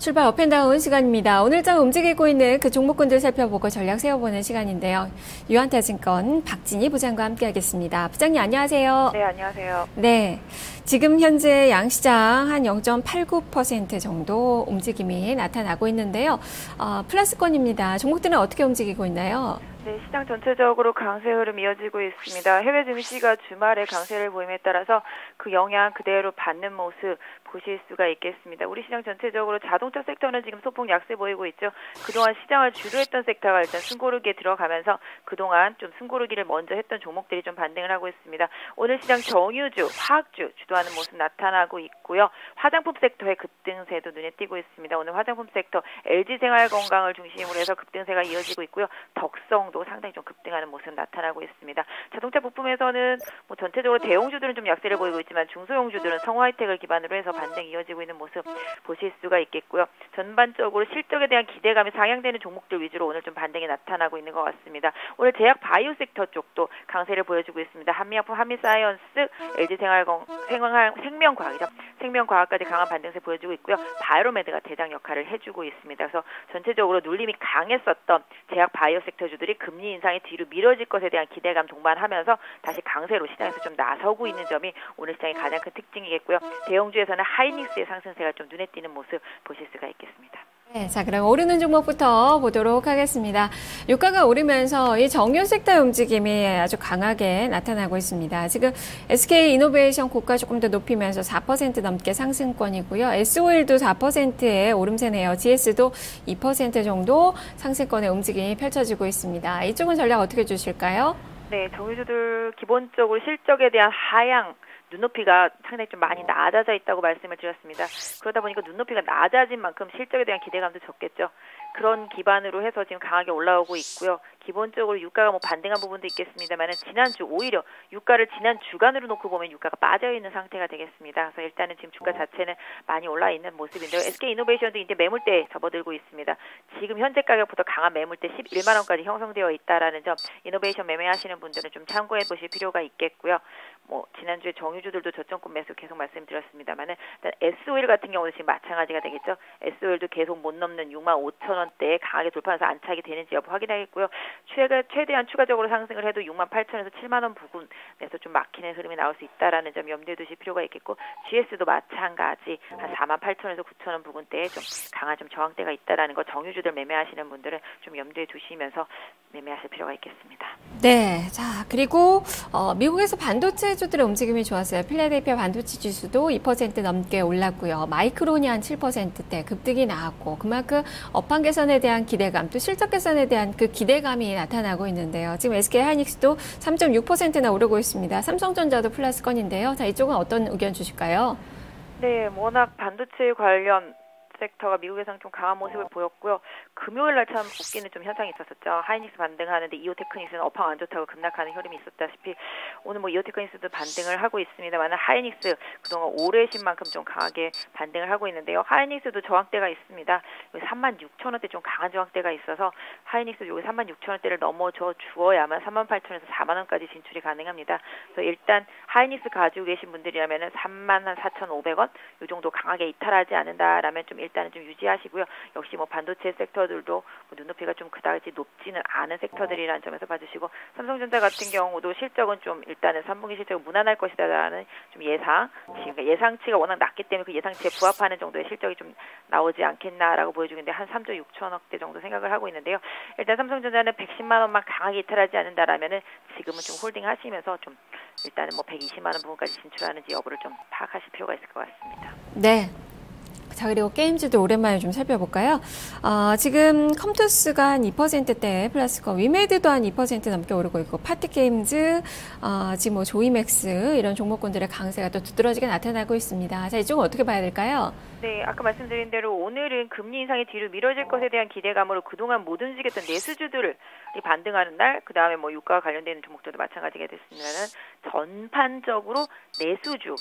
출발 업앤다운 시간입니다. 오늘 장 움직이고 있는 그 종목군들 살펴보고 전략 세워보는 시간인데요. 유한타증권 박진희 부장과 함께하겠습니다. 부장님 안녕하세요. 네, 안녕하세요. 네, 지금 현재 양시장 한 0.89% 정도 움직임이 나타나고 있는데요. 플러스권입니다. 종목들은 어떻게 움직이고 있나요? 네, 시장 전체적으로 강세 흐름 이어지고 있습니다. 해외 증시가 주말에 강세를 보임에 따라서 그 영향 그대로 받는 모습 보실 수가 있겠습니다. 우리 시장 전체적으로 자동차 섹터는 지금 소폭 약세 보이고 있죠. 그동안 시장을 주도했던 섹터가 일단 승고르기에 들어가면서 그동안 좀 승고르기를 먼저 했던 종목들이 좀 반등을 하고 있습니다. 오늘 시장 정유주, 화학주 주도하는 모습 나타나고 있고요. 화장품 섹터의 급등세도 눈에 띄고 있습니다. 오늘 화장품 섹터 LG생활건강을 중심으로 해서 급등세가 이어지고 있고요. 덕성도 상당히 좀 급등하는 모습 나타나고 있습니다. 자동차 부품에서는 뭐 전체적으로 대형주들은 좀 약세를 보이고 있지만 중소형주들은 성화이텍을 기반으로 해서 반등이 이어지고 있는 모습 보실 수가 있겠고요. 전반적으로 실적에 대한 기대감이 상향되는 종목들 위주로 오늘 좀 반등이 나타나고 있는 것 같습니다. 오늘 제약 바이오 섹터 쪽도 강세를 보여주고 있습니다. 한미약품, 한미사이언스, 생명과학이죠. 생명과학까지 강한 반등세 보여주고 있고요. 바이오메드가 대장 역할을 해주고 있습니다. 그래서 전체적으로 눌림이 강했었던 제약 바이오 섹터주들이 금리 인상이 뒤로 미뤄질 것에 대한 기대감 동반하면서 다시 강세로 시장에서 좀 나서고 있는 점이 오늘 시장의 가장 큰 특징이겠고요. 대형주에서는 하이닉스의 상승세가 좀 눈에 띄는 모습 보실 수가 있겠습니다. 네, 자, 그럼 오르는 종목부터 보도록 하겠습니다. 유가가 오르면서 이 정유 섹터의 움직임이 아주 강하게 나타나고 있습니다. 지금 SK이노베이션 고가 조금 더 높이면서 4% 넘게 상승권이고요. SO일도 4%의 오름세네요. GS도 2% 정도 상승권의 움직임이 펼쳐지고 있습니다. 이쪽은 전략 어떻게 주실까요? 네, 정유주들 기본적으로 실적에 대한 하향 눈높이가 상당히 좀 많이 낮아져 있다고 말씀을 드렸습니다. 그러다 보니까 눈높이가 낮아진 만큼 실적에 대한 기대감도 적겠죠. 그런 기반으로 해서 지금 강하게 올라오고 있고요. 기본적으로 유가가 뭐 반등한 부분도 있겠습니다만은 지난주 오히려 유가를 지난 주간으로 놓고 보면 유가가 빠져있는 상태가 되겠습니다. 그래서 일단은 지금 주가 자체는 많이 올라 있는 모습인데요. SK이노베이션도 이제 매물대에 접어들고 있습니다. 지금 현재 가격보다 강한 매물대 11만 원까지 형성되어 있다라는 점 이노베이션 매매하시는 분들은 좀 참고해 보실 필요가 있겠고요. 뭐 지난주에 정유주들도 저점권 매수 계속 말씀드렸습니다만은 일단 SO일 같은 경우는 지금 마찬가지가 되겠죠. SO일도 계속 못 넘는 6만 5천 원대에 강하게 돌파해서 안착이 되는지 여부 확인하겠고요. 최대한 추가적으로 상승을 해도 6만 8천에서 7만 원 부근에서 좀 막히는 흐름이 나올 수 있다라는 점 염두에 두실 필요가 있겠고 GS도 마찬가지 한 4만 8천에서 9천 원 부근대에 좀 강한 좀 저항대가 있다라는 거 정유주들 매매하시는 분들은 좀 염두에 두시면서 매매하실 필요가 있겠습니다. 네, 자 그리고 미국에서 반도체주들의 움직임이 좋았어요. 필라델피아 반도체 지수도 2% 넘게 올랐고요. 마이크론이 한 7%대 급등이 나왔고 그만큼 업황 개선에 대한 기대감 또 실적 개선에 대한 그 기대감이 나타나고 있는데요. 지금 SK하이닉스도 3.6%나 오르고 있습니다. 삼성전자도 플러스권인데요. 자 이쪽은 어떤 의견 주실까요? 네, 워낙 반도체 관련 섹터가 미국에서는 좀 강한 모습을 보였고요. 금요일 날 참 웃기는 좀 현상이 있었었죠. 하이닉스 반등하는데 이오테크닉스는 업황 안 좋다고 급락하는 흐름이 있었다시피 오늘 뭐 이오테크닉스도 반등을 하고 있습니다만 하이닉스 그동안 오래신 만큼 좀 강하게 반등을 하고 있는데요. 하이닉스도 저항대가 있습니다. 36,000원대 좀 강한 저항대가 있어서 하이닉스 여기 36,000원대를 넘어져 주어야만 38,000원에서 4만 원까지 진출이 가능합니다. 그래서 일단 하이닉스 가지고 계신 분들이라면 34,500원 이 정도 강하게 이탈하지 않는다라면 좀 일단은 좀 유지하시고요. 역시 뭐 반도체 섹터들도 뭐 눈높이가 좀 그다지 높지는 않은 섹터들이라는 점에서 봐주시고 삼성전자 같은 경우도 실적은 좀 일단은 3분기 실적은 무난할 것이다라는 좀 지금 예상치가 워낙 낮기 때문에 그 예상치에 부합하는 정도의 실적이 좀 나오지 않겠나라고 보여주는데 한 3조 6천억대 정도 생각을 하고 있는데요. 일단 삼성전자는 110만 원만 강하게 이탈하지 않는다라면은 지금은 좀 홀딩하시면서 좀 일단은 뭐 120만 원 부분까지 진출하는지 여부를 좀 파악하실 필요가 있을 것 같습니다. 네. 자, 그리고 게임즈도 오랜만에 좀 살펴볼까요? 지금 컴투스가 한 2%대 플러스권, 위메드도 한 2% 넘게 오르고 있고, 파티게임즈, 지금 뭐 조이맥스, 이런 종목군들의 강세가 또 두드러지게 나타나고 있습니다. 자, 이쪽은 어떻게 봐야 될까요? 네, 아까 말씀드린 대로 오늘은 금리 인상이 뒤로 미뤄질 것에 대한 기대감으로 그동안 못 움직였던 내수주들을 반등하는 날, 그 다음에 뭐 유가와 관련되는 종목들도 마찬가지가 됐습니다는 전반적으로 내수주,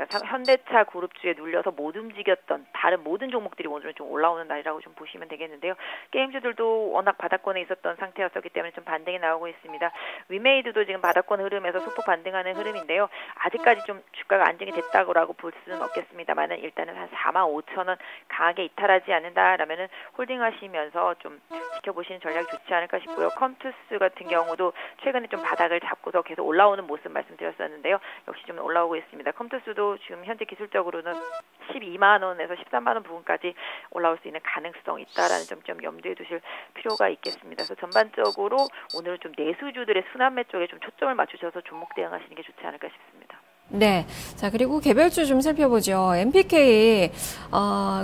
그러니까 현대차 그룹주에 눌려서 못 움직였던 다른 모든 종목들이 오늘은 좀 올라오는 날이라고 좀 보시면 되겠는데요. 게임주들도 워낙 바닥권에 있었던 상태였었기 때문에 좀 반등이 나오고 있습니다. 위메이드도 지금 바닥권 흐름에서 소폭 반등하는 흐름인데요. 아직까지 좀 주가가 안정이 됐다고 볼 수는 없겠습니다만은 일단은 한 45,000원 강하게 이탈하지 않는다라면은 홀딩하시면서 좀 지켜보시는 전략이 좋지 않을까 싶고요. 컴투스 같은 경우도 최근에 좀 바닥을 잡고서 계속 올라오는 모습 말씀드렸었는데요. 역시 좀 올라오고 있습니다. 컴투스도 지금 현재 기술적으로는 12만 원에서 13만 원 부분까지 올라올 수 있는 가능성이 있다라는 점 좀 염두에 두실 필요가 있겠습니다. 그래서 전반적으로 오늘은 좀 내수주들의 순환매 쪽에 좀 초점을 맞추셔서 종목 대응하시는 게 좋지 않을까 싶습니다. 네. 자, 그리고 개별주 좀 살펴보죠. MPK,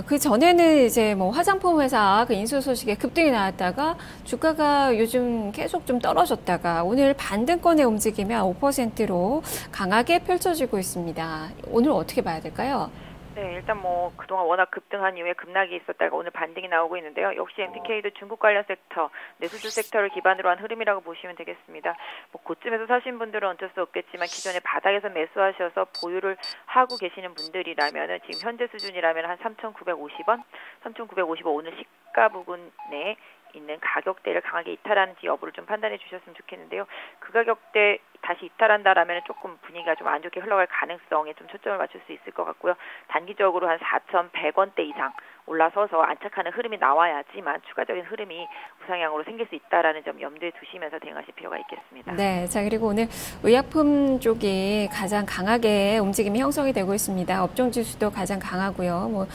그 전에는 이제 뭐 화장품 회사 그 인수 소식에 급등이 나왔다가 주가가 요즘 계속 좀 떨어졌다가 오늘 반등권의 움직임이 5%로 강하게 펼쳐지고 있습니다. 오늘 어떻게 봐야 될까요? 네, 일단 뭐 그동안 워낙 급등한 이후에 급락이 있었다가 오늘 반등이 나오고 있는데요. 역시 MPK도 중국 관련 섹터, 내수주 섹터를 기반으로 한 흐름이라고 보시면 되겠습니다. 뭐 고점에서 사신 분들은 어쩔 수 없겠지만 기존에 바닥에서 매수하셔서 보유를 하고 계시는 분들이라면은 지금 현재 수준이라면 한 3,950원, 3,950원 오늘 시가 부근에 있는 가격대를 강하게 이탈하는지 여부를 좀 판단해 주셨으면 좋겠는데요. 그 가격대 다시 이탈한다라면 조금 분위기가 좀 안 좋게 흘러갈 가능성에 좀 초점을 맞출 수 있을 것 같고요. 단기적으로 한 4,100원대 이상 올라서서 안착하는 흐름이 나와야지만 추가적인 흐름이 우상향으로 생길 수 있다라는 점 염두에 두시면서 대응하실 필요가 있겠습니다. 네, 자 그리고 오늘 의약품 쪽이 가장 강하게 움직임이 형성이 되고 있습니다. 업종 지수도 가장 강하고요. 뭐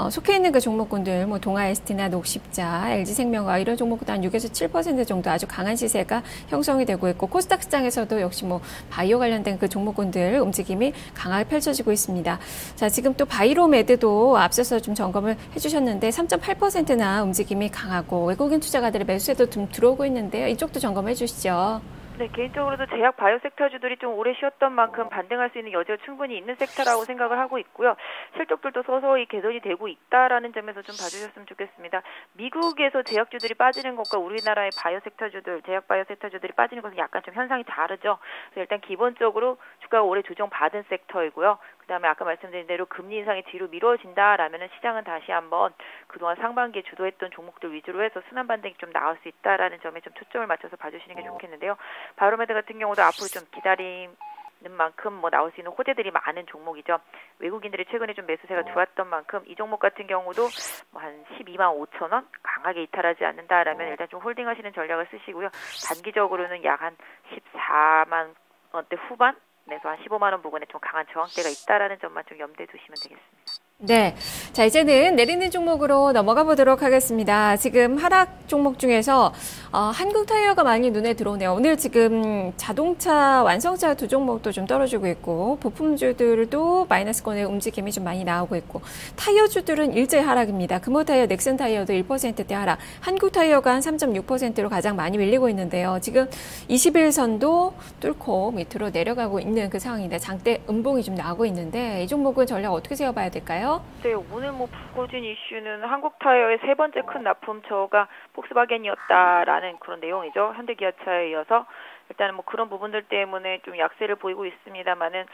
속해 있는 그 종목군들, 뭐 동아에스티나 녹십자, LG생명과 이런 종목도 한 6에서 7% 정도 아주 강한 시세가 형성이 되고 있고 코스닥 시장에서도 역시 뭐 바이오 관련된 그 종목군들 움직임이 강하게 펼쳐지고 있습니다. 자, 지금 또 바이로메드도 앞서서 좀 점검을 해주셨는데 3.8%나 움직임이 강하고 외국인 투자가들의 매수세도 좀 들어오고 있는데요. 이쪽도 점검해 주시죠. 네, 개인적으로도 제약 바이오 섹터주들이 좀 오래 쉬었던 만큼 반등할 수 있는 여지가 충분히 있는 섹터라고 생각을 하고 있고요. 실적들도 서서히 개선이 되고 있다라는 점에서 좀 봐주셨으면 좋겠습니다. 미국에서 제약주들이 빠지는 것과 우리나라의 바이오 섹터주들, 제약 바이오 섹터주들이 빠지는 것은 약간 좀 현상이 다르죠. 그래서 일단 기본적으로 주가가 올해 조정받은 섹터이고요. 그다음에 아까 말씀드린 대로 금리 인상이 뒤로 미뤄진다라면 시장은 다시 한번 그동안 상반기에 주도했던 종목들 위주로 해서 순환 반등이 좀 나올 수 있다라는 점에 좀 초점을 맞춰서 봐주시는 게 좋겠는데요. 바이오메드 같은 경우도 앞으로 좀 기다리는 만큼 뭐 나올 수 있는 호재들이 많은 종목이죠. 외국인들이 최근에 좀 매수세가 들어왔던 만큼 이 종목 같은 경우도 뭐 한 12만 5천 원 강하게 이탈하지 않는다라면 일단 좀 홀딩하시는 전략을 쓰시고요. 단기적으로는 약 한 14만 원대 후반 내서 한 15만 원 부근에 좀 강한 저항대가 있다라는 점만 좀 염두에 두시면 되겠습니다. 네. 자, 이제는 내리는 종목으로 넘어가 보도록 하겠습니다. 지금 하락 종목 중에서 한국타이어가 많이 눈에 들어오네요. 오늘 지금 자동차 완성차 두 종목도 좀 떨어지고 있고 부품주들도 마이너스권의 움직임이 좀 많이 나오고 있고 타이어주들은 일제히 하락입니다. 금호타이어, 넥슨타이어도 1%대 하락, 한국타이어가 한 3.6%로 가장 많이 밀리고 있는데요. 지금 21선도 뚫고 밑으로 내려가고 있는 그 상황인데 장대 음봉이 좀 나오고 있는데 이 종목은 전략 어떻게 세워봐야 될까요? 네, 오늘 뭐 불거진 이슈는 한국타이어의 세 번째 큰 납품처가 폭스바겐이었다라는 그런 내용이죠. 현대기아차에 이어서 일단은 뭐 그런 부분들 때문에 좀 약세를 보이고 있습니다만은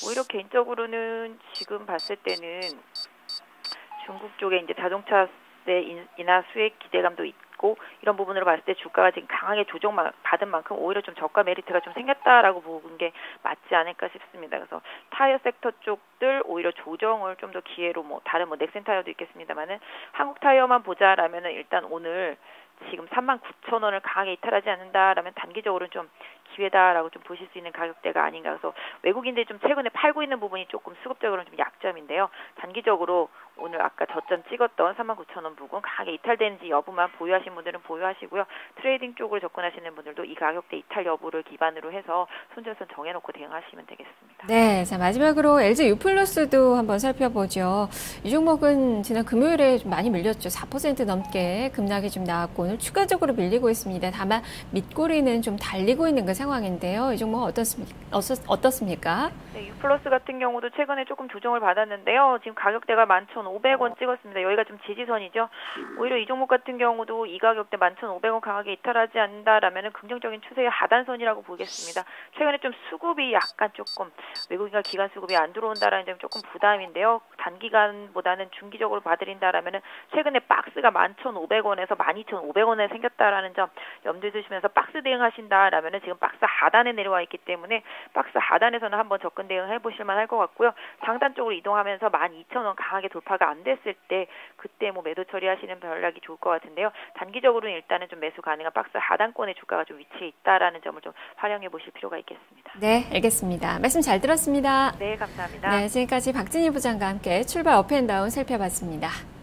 오히려 개인적으로는 지금 봤을 때는 중국 쪽에 이제 자동차세 인하 수익 기대감도 있고 이런 부분으로 봤을 때 주가가 지금 강하게 조정받은 만큼 오히려 좀 저가 메리트가 좀 생겼다라고 보는 게 맞지 않을까 싶습니다. 그래서 타이어 섹터 쪽들 오히려 조정을 좀 더 기회로 뭐 다른 뭐 넥센 타이어도 있겠습니다만은 한국 타이어만 보자라면은 일단 오늘 지금 39,000원을 강하게 이탈하지 않는다라면 단기적으로는 좀 기회다라고 좀 보실 수 있는 가격대가 아닌가. 그래서 외국인들이 좀 최근에 팔고 있는 부분이 조금 수급적으로는 좀 약점인데요. 단기적으로 오늘 아까 저점 찍었던 39,000원 부근 강하게 이탈되는지 여부만 보유하신 분들은 보유하시고요. 트레이딩 쪽으로 접근하시는 분들도 이 가격대 이탈 여부를 기반으로 해서 손절선 정해놓고 대응하시면 되겠습니다. 네, 자 마지막으로 LG 유플러스도 한번 살펴보죠. 이 종목은 지난 금요일에 좀 많이 밀렸죠. 4% 넘게 급락이 좀 나왔고 오늘 추가적으로 밀리고 있습니다. 다만 밑꼬리는 좀 달리고 있는 그 상황인데요. 이 종목 어떻습니까? 네, 유플러스 같은 경우도 최근에 조금 조정을 받았는데요. 지금 가격대가 11,500원 11,500원 찍었습니다. 여기가 좀 지지선이죠. 오히려 이 종목 같은 경우도 이 가격대 11,500원 강하게 이탈하지 않는다라면은 긍정적인 추세의 하단선이라고 보겠습니다. 최근에 좀 수급이 약간 조금 외국인과 기관 수급이 안 들어온다라는 점이 조금 부담인데요. 단기간보다는 중기적으로 봐드린다라면은 최근에 박스가 11,500원에서 12,500원에 생겼다라는 점 염두에 두시면서 박스 대응하신다라면은 지금 박스 하단에 내려와 있기 때문에 박스 하단에서는 한번 접근 대응해 보실 만할 것 같고요. 상단 쪽으로 이동하면서 12,000원 강하게 돌파가 안 됐을 때 그때 뭐 매도 처리하시는 전략이 좋을 것 같은데요. 단기적으로는 일단은 좀 매수 가능한 박스 하단권의 주가가 좀 위치해 있다라는 점을 좀 활용해 보실 필요가 있겠습니다. 네, 알겠습니다. 말씀 잘 들었습니다. 네, 감사합니다. 네, 지금까지 박진희 부장과 함께 출발 업앤다운 살펴봤습니다.